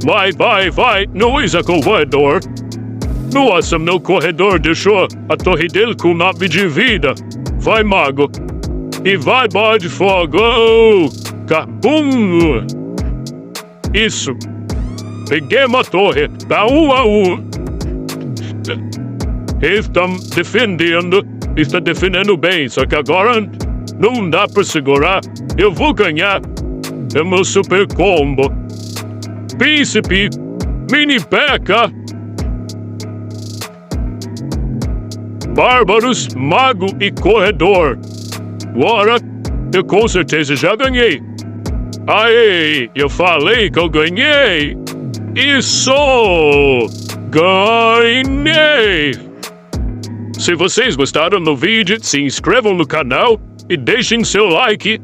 Vai, não usa corredor. Nossa, meu corredor deixou a torre dele com 9 de vida. Vai, mago. E vai, bola de fogo. Oh, cabum. Isso. Peguei uma torre. Tá 1-1. Está defendendo bem, só que agora não dá pra segurar. Eu vou ganhar. É meu super combo. Príncipe, mini peca. Bárbaros, mago e corredor. Agora, eu com certeza já ganhei. Aê, eu falei que eu ganhei. Isso! Ganhei! Se vocês gostaram do vídeo, se inscrevam no canal e deixem seu like.